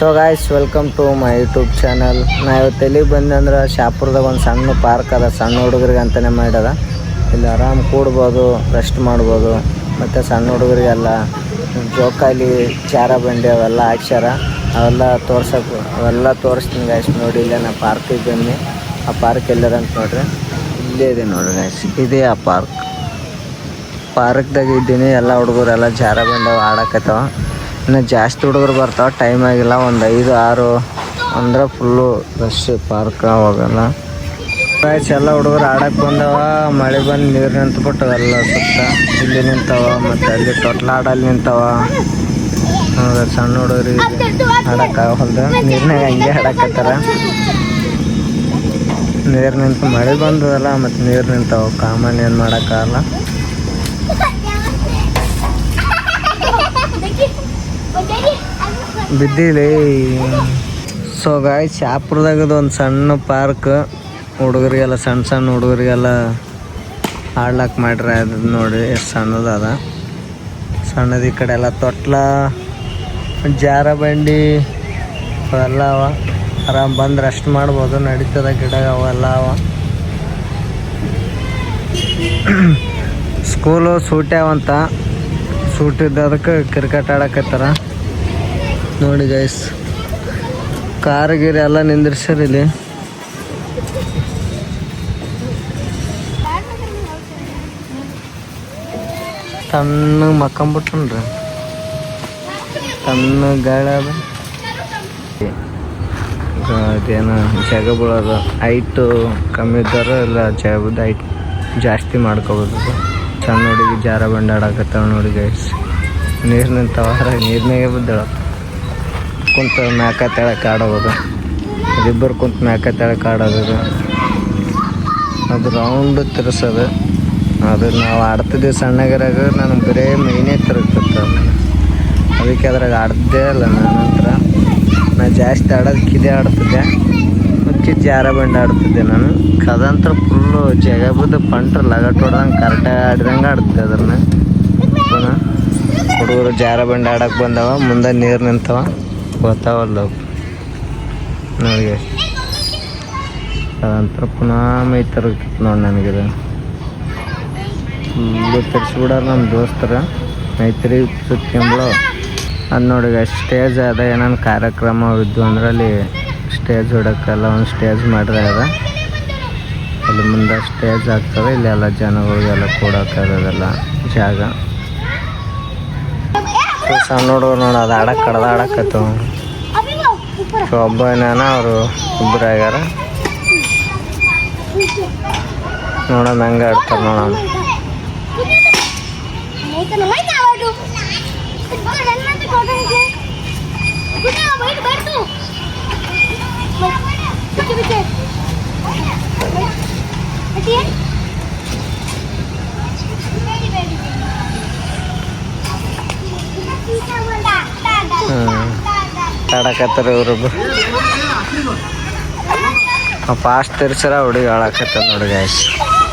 So guys, welcome to my YouTube channel. ನಾ ಇವತ್ತು ಎಲ್ಲಿಗೆ ಬಂದೆ ಅಂದ್ರೆ ಶಾಪುರದಾಗ ಒಂದು ಸಣ್ಣ ಪಾರ್ಕ್ ಅದ, ಸಣ್ಣ ಹುಡುಗರಿಗೆ ಅಂತಲೇ ಮಾಡ್ಯದ. ಇಲ್ಲಿ ಆರಾಮ್ ಕೂಡ್ಬೋದು, ರೆಸ್ಟ್ ಮಾಡ್ಬೋದು. ಮತ್ತು ಸಣ್ಣ ಹುಡುಗರಿಗೆಲ್ಲ ಜೋಕಾಲಿ, ಜಾರ ಬಂಡಿ ಅವೆಲ್ಲ ಹಾಕ್ಸ್ಯಾರ. ಅವೆಲ್ಲ ಅವೆಲ್ಲ ತೋರಿಸ್ತೀನಿ ಗಾಯ್ಸ್. ನೋಡಿ ಇಲ್ಲೇ ನಾ ಪಾರ್ಕಿಗೆ ಬನ್ನಿ. ಆ ಪಾರ್ಕ್ ಎಲ್ಲದ ಅಂತ ನೋಡ್ರಿ, ಇಲ್ಲೇ ಇದೆ ನೋಡ್ರಿ ಗಾಯ್ಸ್. ಇದೇ ಆ ಪಾರ್ಕ್ದಾಗ ಇದ್ದೀನಿ. ಎಲ್ಲ ಹುಡುಗರೆಲ್ಲ ಜಾರ ಬಂಡಿ ಆಡಕತ್ತಾವ. ಇನ್ನು ಜಾಸ್ತಿ ಹುಡುಗರು ಬರ್ತಾವೆ, ಟೈಮ್ ಆಗಿಲ್ಲ. ಒಂದು 5-6 ಅಂದ್ರೆ ಫುಲ್ಲು ರಶ್ ಪಾರ್ಕ್ ಅವಾಗೆಲ್ಲ. ಎಲ್ಲ ಹುಡುಗರು ಆಡಕ್ಕೆ ಬಂದವ. ಮಳೆ ಬಂದು ನೀರು ನಿಂತ್ಬಿಟ್ಟು ಎಲ್ಲ ಸುತ್ತ ಇಲ್ಲಿ ನಿಂತಾವ. ಮತ್ತು ಅಲ್ಲಿ ತೊಟ್ಲಾಡಲ್ಲಿ ನಿಂತಾವ. ಸಣ್ಣ ಹುಡುಗರಿಗೆ ಆಡಕ್ಕಾಗಲ್ದು, ನೀರಿನಾಗ ಹಂಗೆ ಆಡಕತ್ತಾರ. ನೀರು ನಿಂತು ಮಳೆ ಬಂದದಲ್ಲ, ಮತ್ತು ನೀರು ನಿಂತಾವ. ಕಾಮನ್ ಏನು ಮಾಡೋಕ್ಕಾಗಲ್ಲ. ಬಿದ್ದಿಲ್ಲ. ಸೊ ಗಾಯ್ಸ್, ಶಾಪುರದಾಗದು ಒಂದು ಸಣ್ಣ ಪಾರ್ಕ್. ಹುಡುಗರಿಗೆಲ್ಲ ಸಣ್ಣ ಹುಡುಗರಿಗೆಲ್ಲ ಆಡ್ಲಾಕ್ ಮಾಡ್ರಿ. ಅದು ನೋಡಿ ಎಷ್ಟು ಸಣ್ಣದ ಸಣ್ಣದು. ಈ ಕಡೆ ಎಲ್ಲ ತೊಟ್ಲ, ಜಾರ ಬಂಡಿ ಅವೆಲ್ಲ ಅವ. ಆರಾಮ್ ಬಂದು ರೆಸ್ಟ್ ಮಾಡ್ಬೋದು, ನಡೀತದ. ಗಿಡ ಅವೆಲ್ಲ ಅವ. ಸ್ಕೂಲು ಸೂಟ್ಯಾವಂತ, ಸೂಟಿದ್ದದಕ್ಕೆ ಕ್ರಿಕೆಟ್ ಆಡಕತ್ತಾರ ನೋಡಿ ಗೈಸ್. ಕಾರ್ ಗೀರ್ ಎಲ್ಲ ನಿಂದಿರ್ಸ್ಯಾರ ಇಲ್ಲಿ. ತಣ್ಣ ಮಕ್ಕಂಬಿಟ್ರನ್ರಿ, ತಣ್ಣ ಗಾಳಿ ಅದ. ಅದೇನು ಜಾಗ ಬೀಳೋದು, ಹೈಟು ಕಮ್ಮಿ ಇದ್ದಾರ ಇಲ್ಲ ಜಾಗದ ಹೈಟ್ ಜಾಸ್ತಿ ಮಾಡ್ಕೋಬೋದು. ಸಣ್ಣ ಹುಡುಗಿ ಜಾರ ಬಂಡಿ ಆಡಕತ್ತಾವ ನೋಡಿ ಗೈಸ್. ನೀರು ನಿಂತಾವ, ನೀರಿನಾಗೆ ಬಿದ್ದಾಳ. ಕುಂತು ಮ್ಯಾಕ ತೆಳಕ್ಕೆ ಆಡೋದು, ಇಬ್ಬರು ಕುಂತು ಮ್ಯಾಕ ತೆಳಕ್ಕೆ ಆಡೋದು. ಅದು ರೌಂಡ್ ತಿರ್ಸೋದು. ಅದು ನಾವು ಆಡ್ತಿದ್ದೀವಿ ಸಣ್ಣಗಿರಾಗ. ನನಗೆ ಬರೀ ಮೈನೇ ತಿರುಗ್ತಿತ್ತು, ಅದಕ್ಕೆ ಅದ್ರಾಗ ಆಡ್ದೇ ಇಲ್ಲ. ನಾನು ಜಾಸ್ತಿ ಆಡೋದಕ್ಕೆ ಇದೇ ಆಡ್ತಿದ್ದೆ. ಮುಚ್ಚಿ ಜಾರ ಬಂಡಿ ಆಡ್ತಿದ್ದೆ ನಾನು. ಕದಂತ್ರ ಫುಲ್ಲು ಜಾಗ ಬಿದ್ದು ಪಂಟ್ರ ಲಗಟ್ ಹೊಡ್ದಂಗೆ ಕರೆಕ್ಟಾಗಿ ಆಡ್ದಂಗೆ ಆಡ್ತಿದ್ದೆ ಅದನ್ನು. ಪುನಃ ಹುಡುಗರು ಜಾರ ಬಂಡಿ ಆಡೋಕೆ ಬಂದವ. ಮುಂದೆ ನೀರು ನಿಂತವ, ಗೊತ್ತಾವಲ್ಲ ನೋಡಿ. ಅದಂತರ ಪುನಃ ಮೈ ತಿರುಗ್ತಿತ್ತು ನೋಡಿ ನನಗಿದು. ಫುಲ್ಲು ತಿರ್ಸ್ಬಿಡೋರು ನಮ್ಮ ದೋಸ್ತರ. ಮೈತ್ರಿ ಸುತ್ಕೊಂಬ್ಳು ಅದು ನೋಡಿ. ಸ್ಟೇಜ್ ಅದ, ಏನೇನು ಕಾರ್ಯಕ್ರಮ ಇದ್ದು ಅಂದ್ರೆ ಅಲ್ಲಿ ಸ್ಟೇಜ್ ಹೊಡೋಕ್ಕೆಲ್ಲ ಒಂದು ಸ್ಟೇಜ್ ಮಾಡ್ರೆ ಅದ. ಅಲ್ಲಿ ಮುಂದೆ ಸ್ಟೇಜ್ ಆಗ್ತದೆ. ಇಲ್ಲಿ ಎಲ್ಲ ಜನಗಳಿಗೆಲ್ಲ ಕೂಡೋಕ್ಕಾಗೋದೆಲ್ಲ ಜಾಗ. ಸಣ್ಣ ಹುಡುಗರು ನೋಡಿ, ಅದು ಆಡಕ್ಕತ್ತವ. ಒಬ್ಬ ನಾನು, ಅವರು ಇಬ್ಬರು ಆಗ್ಯಾರ. ನೋಡೋಣ ಹಂಗೆ ಆಡ್ತಾರೆ ನೋಡೋಣ. ಆಡಕತ್ತಾರ ಇವ್ರೊಬ್ಬರು. ಫಾಸ್ಟ್ ತಿರ್ಸರ ಹುಡುಗಿ ಆಳಕತ್ತ ನೋಡಿ ಗಾಯ್ಸ್.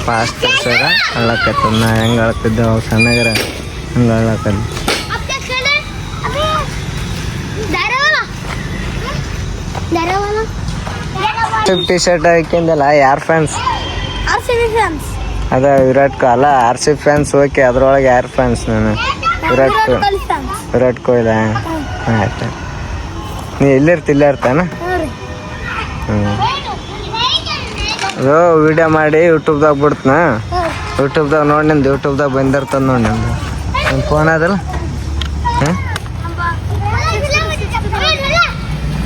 ಫಾಸ್ಟ್ ತಿರ್ಸರ ಅಳ್ಳಕತ್ತ. ನಾ ಹೆಂಗೆ ಆಳ್ತಿದ್ದೆ ಅವಾಗ ಸಣ್ಣಗರ ಹಂಗೆ ಆಳಕಲ್ಲ. ಟಿ ಶರ್ಟ್ ಹಾಕಿಂದಲ್ಲ, ಯಾರ್ ಫ್ಯಾನ್ಸ್? ಅದ Virat Kohli. RCB fans. Okay, ಅದ್ರೊಳಗೆ ಯಾರು ಫ್ಯಾನ್ಸ್? ನಾನು ವಿರಾಟ್ ಕೊಹ್ಲಿ. ಆಯ್ತು. ನೀ ಇಲ್ಲೇ ಇರ್ತಾನ? ಅದು ವಿಡಿಯೋ ಮಾಡಿ ಯೂಟ್ಯೂಬ್ದಾಗ ಬಿಡ್ತನ. ಯೂಟ್ಯೂಬ್ದಾಗ ನೋಡಿ, ನಿಂದು ಯೂಟ್ಯೂಬ್ದಾಗ ಬಂದಿರ್ತದ ನೋಡಿ. ನಿಮ್ಮ ಫೋನ್ ಅದಲ್ಲ?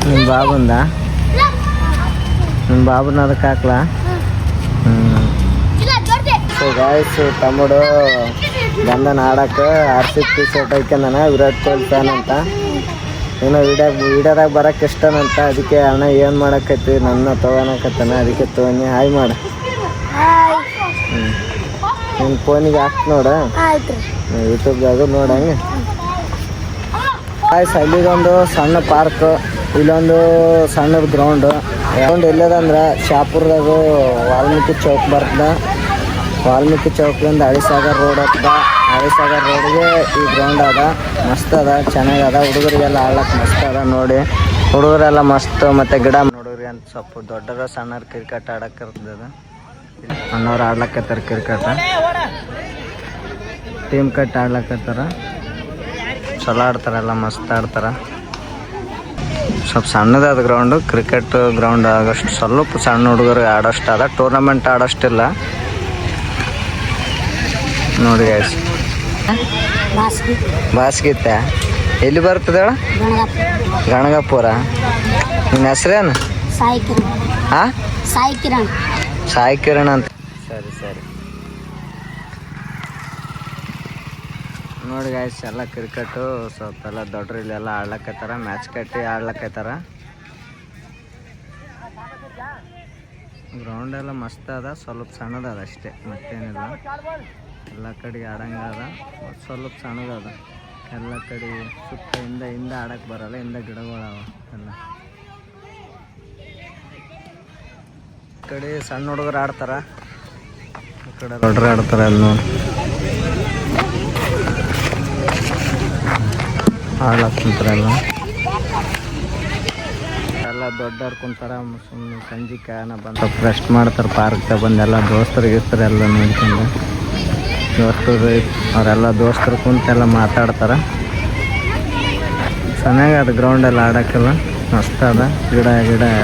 ನಿಮ್ಮ ಬಾಬುಂದ? ನಿಮ್ಮ ಬಾಬುನ ಅದಕ್ಕೆ ಹಾಕ್ಲಾ? ಸೊ ಗಾಯ್ಸ್, ತಮ್ಮಡು ಬಂದನ ಆಡಕ್ಕೆ. RCB ಟಿ ಶರ್ಟ್ ಹಾಕ್ಯಂದನ, ವಿರಾಟ್ ಕೊಹ್ಲಿ ಫ್ಯಾನ್ ಅಂತ. ಏನೋ ವಿಡಿಯೋದಾಗ ಬರೋಕ್ಕೆ ಇಷ್ಟನಂತ. ಅದಕ್ಕೆ ಅಣ್ಣ ಏನು ಮಾಡಕತ್ತಿ, ನನ್ನ ತೊಗೊಳಕತ್ತಾನ. ಅದಕ್ಕೆ ತೊಗೊಂಡು ಹಾಯ್ ಮಾಡು. ನಿನ್ನ ಫೋನಿಗೆ ಹಾಕ್ತು ನೋಡು, ಯೂಟ್ಯೂಬ್ದಾಗ ನೋಡಂಗೆ. ಗಾಯ್ಸ್, ಅಲ್ಲಿಗೊಂದು ಸಣ್ಣ ಪಾರ್ಕ್, ಇಲ್ಲೊಂದು ಸಣ್ಣದ ಗ್ರೌಂಡು. ಎಲ್ಲದಂದ್ರೆ ಶಾಪುರದಾಗ ವಾಲ್ಮೀಕಿ ಚೌಕ್ ಬರ್ತದ. ವಾಲ್ಮೀಕಿ ಚೌಕ್ಲಿಂದ ಹಳಿಸಾಗರ್ ರೋಡ್ ಹತ್ತದ. ಹರಿಸಾಗರ್ ರೋಡ್ಗೆ ಈ ಗ್ರೌಂಡ್ ಅದ, ಮಸ್ತ್ ಅದ, ಚೆನ್ನಾಗದ. ಹುಡುಗರಿಗೆಲ್ಲ ಆಡ್ಲಕ್ಕೆ ಮಸ್ತ್ ಅದ ನೋಡಿ. ಹುಡುಗರೆಲ್ಲ ಮಸ್ತ್. ಮತ್ತು ಗಿಡ ಹುಡುಗರಿಗೆ ಅಂತ ಸ್ವಲ್ಪ ದೊಡ್ಡರ ಸಣ್ಣರು ಕ್ರಿಕೆಟ್ ಆಡಕ್ಕೆ ಇರ್ತದ. ಅಣ್ಣವ್ರು ಆಡ್ಲಕ್ಕತ್ತಾರ ಕ್ರಿಕೆಟ್, ಟೀಮ್ ಕಟ್ ಆಡ್ಲಕ್ಕತ್ತಾರ. ಚಲೋ ಆಡ್ತಾರೆಲ್ಲ, ಮಸ್ತ್ ಆಡ್ತಾರ. ಸ್ವಲ್ಪ ಸಣ್ಣದಾದ ಗ್ರೌಂಡು, ಕ್ರಿಕೆಟ್ ಗ್ರೌಂಡ್ ಆಗೋಷ್ಟು ಸ್ವಲ್ಪ ಸಣ್ಣ ಹುಡುಗರು ಆಡೋಷ್ಟು ಅದ. ಟೂರ್ನಮೆಂಟ್ ಆಡೋಷ್ಟಿಲ್ಲ ನೋಡಿ ಗೈಸ್. ಬಾಸ್ಗಿತ್ತ ಎಲ್ಲಿ ಬರ್ತದೆ ಹೇಳ? ಗಣಗಪುರ. ನಿನ್ನ ಹೆಸ್ರೇನು? ಹಾಂ, ಸಾಯಿ ಕಿರಣ್ ಅಂತ. ಸರಿ ಸರಿ ನೋಡಿ ಗಾಯ್ಸ್, ಎಲ್ಲ ಕ್ರಿಕೆಟು ಸ್ವಲ್ಪ ಎಲ್ಲ ದೊಡ್ಡರು ಇಲ್ಲೆಲ್ಲ ಆಡ್ಲಕ್ಕತ್ತಾರ. ಮ್ಯಾಚ್ ಕಟ್ಟಿ ಆಡ್ಲಕ್ಕತ್ತಾರ. ಗ್ರೌಂಡ್ ಎಲ್ಲ ಮಸ್ತ್ ಅದ, ಸ್ವಲ್ಪ ಸಣ್ಣದದ ಅಷ್ಟೇ, ಮತ್ತೇನಿಲ್ಲ. ಎಲ್ಲ ಕಡೆ ಆಡಂಗದ, ಸ್ವಲ್ಪ ಸಣ್ಣದದ. ಎಲ್ಲ ಕಡೆ ಸುತ್ತ ಹಿಂದೆ ಆಡಕ್ಕೆ ಬರಲ್ಲ, ಹಿಂದೆ ಗಿಡಗಳವ ಎಲ್ಲ. ಈ ಕಡೆ ಸಣ್ಣ ಹುಡುಗರು ಆಡ್ತಾರ, ಈ ಕಡೆ ದೊಡ್ಡರು ಆಡ್ತಾರೆ. ಅಲ್ಲಿ ನೋಡಿ ಆಡ್ಲಕ್ಕೆ ಕುಂತಾರೆಲ್ಲ. ಎಲ್ಲ ದೊಡ್ಡವ್ರು ಕುಂತಾರ. ಸುಮ್ಮನೆ ಸಂಜೆ ಕಾಯನ ಬಂದು ರೆಸ್ಟ್ ಮಾಡ್ತಾರೆ ಪಾರ್ಕ್ದಾಗ ಬಂದು. ಎಲ್ಲ ದೋಸ್ತರಿಗೆ ಇರ್ತಾರೆ, ಎಲ್ಲ ನೋಡ್ಕೊಂಡು ದೋಸ್ತರು ಅವರೆಲ್ಲ ದೋಸ್ತರು ಕುಂತೆಲ್ಲ ಮಾತಾಡ್ತಾರೆ. ಚೆನ್ನಾಗದ ಗ್ರೌಂಡೆಲ್ಲ ಆಡೋಕ್ಕೆಲ್ಲ ಮಸ್ತ್ ಅದ. ಗಿಡ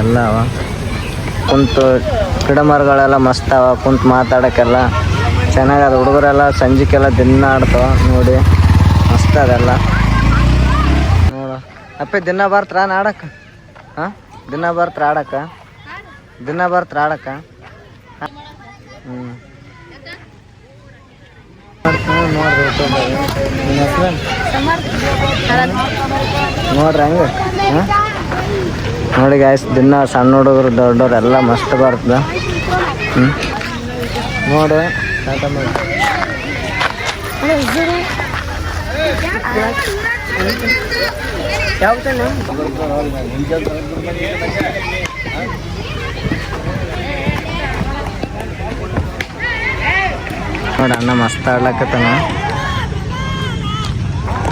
ಎಲ್ಲ ಅವ, ಕುಂತು ಗಿಡ ಮರಗಳೆಲ್ಲ ಮಸ್ತ್ ಅವ, ಕುಂತು ಮಾತಾಡೋಕ್ಕೆಲ್ಲ ಚೆನ್ನಾಗದ. ಹುಡುಗರೆಲ್ಲ ಸಂಜೆಗೆಲ್ಲ ದಿನ ಆಡ್ತಾವ ನೋಡಿ, ಮಸ್ತ್ ಅದೆಲ್ಲ ನೋಡು. ಅಪ್ಪಿ ದಿನ ಬರ್ತಾರ ಆಡಕ್ಕೆ? ಹಾಂ, ದಿನ ಬರ್ತಾರ ಆಡಕ್ಕೆ? ದಿನ ಬರ್ತಾರ ಆಡಕ್ಕೆ? ಹ್ಞೂ ನೋಡ್ರಿ ಹಂಗೆ. ಹಾಂ ನೋಡಿ ಗಾಯ್ಸ್, ದಿನ ಸಣ್ಣ ಹುಡುಗರು ದೊಡ್ಡವ್ರು ಎಲ್ಲ ಮಸ್ತ್ ಬರ್ತದ. ನೋಡಿ ನೋಡಿ ಅಣ್ಣ ಮಸ್ತ್ ಆಡ್ಲಕ್ಕತ್ತಾನ.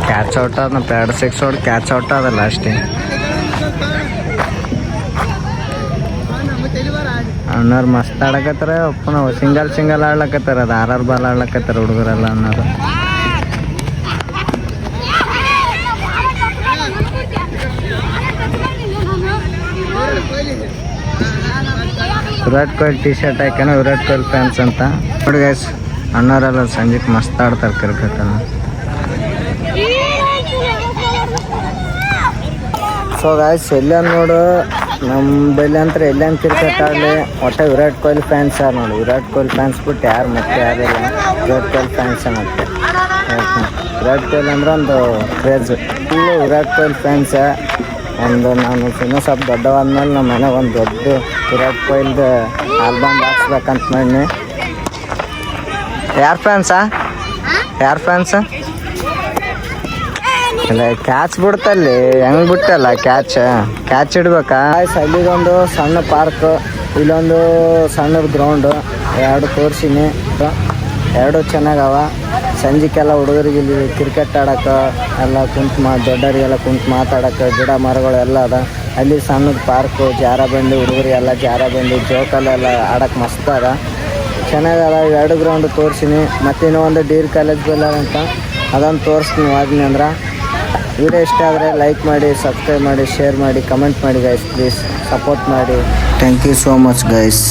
ಕ್ಯಾಚ್ ಔಟ್ ಅದ, ಪ್ಯಾಡ್ 6 ಹೊಡ್ ಕ್ಯಾಚ್ ಔಟ್ ಅದಲ್ಲ ಅಷ್ಟೇ. ಅಣ್ಣವ್ರು ಮಸ್ತ್ ಆಡಕತ್ತಾರ. ನಾವು ಸಿಂಗಲ್ ಆಡ್ಲಕ್ಕತ್ತಾರ. ಅದು 6 ಬಾಲ್ ಆಡ್ಲಕ್ಕತ್ತಾರ ಹುಡುಗರೆಲ್ಲ ಅಣ್ಣವ್ರು. ವಿರಾಟ್ ಕೊಹ್ಲಿ ಟಿ ಶರ್ಟ್ ಹಾಕ್ಯಾನ, ವಿರಾಟ್ ಕೊಹ್ಲಿ ಫ್ಯಾನ್ಸ್ ಅಂತ ನೋಡಿ ಗೈಸ್. ಅಣ್ಣವರೆಲ್ಲ ಸಂಜೆಗೆ ಮಸ್ತ್ ಆಡ್ತಾರೆ ಕ್ರಿಕೆಟನ್ನು. ಸೊ ಗಾಯ್ಸ್, ಎಲ್ಲೇ ನೋಡು ನಮ್ಮ ಬಲ್ಲಿ ಅಂತ ಎಲ್ಲೇ ಕ್ರಿಕೆಟ್ ಆಡಲಿ ಒಟ್ಟು ವಿರಾಟ್ ಕೊಹ್ಲಿ ಫ್ಯಾನ್ಸ್ ಯಾರು ನೋಡಿ. ವಿರಾಟ್ ಕೊಹ್ಲಿ ಫ್ಯಾನ್ಸ್ ಬಿಟ್ಟು ಯಾರು ಮತ್ತೆ ಯಾರಿಲ್ಲ, ವಿರಾಟ್ ಕೊಹ್ಲಿ ಫ್ಯಾನ್ಸೇ ಮತ್ತೆ. ವಿರಾಟ್ ಕೊಹ್ಲಿ ಅಂದ್ರೆ ಒಂದು ಕ್ರೇಜ್ ಫುಲ್ಲು. ವಿರಾಟ್ ಕೊಹ್ಲಿ ಫ್ಯಾನ್ಸ ಒಂದು ನಾನು ಇನ್ನೂ ಸ್ವಲ್ಪ ದೊಡ್ಡವಾದ್ಮೇಲೆ ನಮ್ಮ ಮನೆಗೆ ಒಂದು ದೊಡ್ಡ ವಿರಾಟ್ ಕೊಹ್ಲಿದು ಆಲ್ಬಮ್ ಹಾಕ್ಸ್ಬೇಕಂತ ಮಾಡಿ. ಯಾರು ಫ್ಯಾನ್ಸಾ? ಇಲ್ಲ, ಕ್ಯಾಚ್ ಬಿಡ್ತಲ್ಲಿ ಹೆಂಗೆ ಬಿಟ್ಟಲ್ಲ ಕ್ಯಾಚ್ ಇಡ್ಬೇಕಾ? ಇಲ್ಲಿದೊಂದು ಸಣ್ಣ ಪಾರ್ಕ್, ಇಲ್ಲೊಂದು ಸಣ್ಣದ ಗ್ರೌಂಡು, 2 ತೋರಿಸಿನಿ. 2 ಚೆನ್ನಾಗವ. ಸಂಜೆಗೆಲ್ಲ ಹುಡುಗರಿಗೆ ಇಲ್ಲಿ ಕ್ರಿಕೆಟ್ ಆಡೋಕೆ ಎಲ್ಲ ಕುಂತು ದೊಡ್ಡವರಿಗೆಲ್ಲ ಕುಂತು ಮಾತಾಡೋಕೆ ಗಿಡ ಮರಗಳು ಎಲ್ಲ ಅದ. ಅಲ್ಲಿ ಸಣ್ಣದ ಪಾರ್ಕು, ಜಾರಬಂಡಿ, ಹುಡುಗರಿಗೆಲ್ಲ ಜಾರಬಂಡಿ, ಜೋಕಲ್ಲೆಲ್ಲ ಆಡೋಕೆ ಮಸ್ತ್ ಅದ, ಚೆನ್ನಾಗದ. 2 ಗ್ರೌಂಡ್ ತೋರಿಸಿನಿ. ಮತ್ತು ಇನ್ನೂ ಒಂದು ಡೀರ್ ಕಾಲೇಜ್ ಬೆಲ್ಲ ಅಂತ ಅದೊಂದು ತೋರಿಸ್ತೀನಿ. ಹೋದ್ನಿ ಅಂದ್ರೆ ವಿಡಿಯೋ ಇಷ್ಟ ಆದರೆ ಲೈಕ್ ಮಾಡಿ, ಸಬ್ಸ್ಕ್ರೈಬ್ ಮಾಡಿ, ಶೇರ್ ಮಾಡಿ, ಕಮೆಂಟ್ ಮಾಡಿ ಗೈಸ್. ಪ್ಲೀಸ್ ಸಪೋರ್ಟ್ ಮಾಡಿ. Thank you so much guys.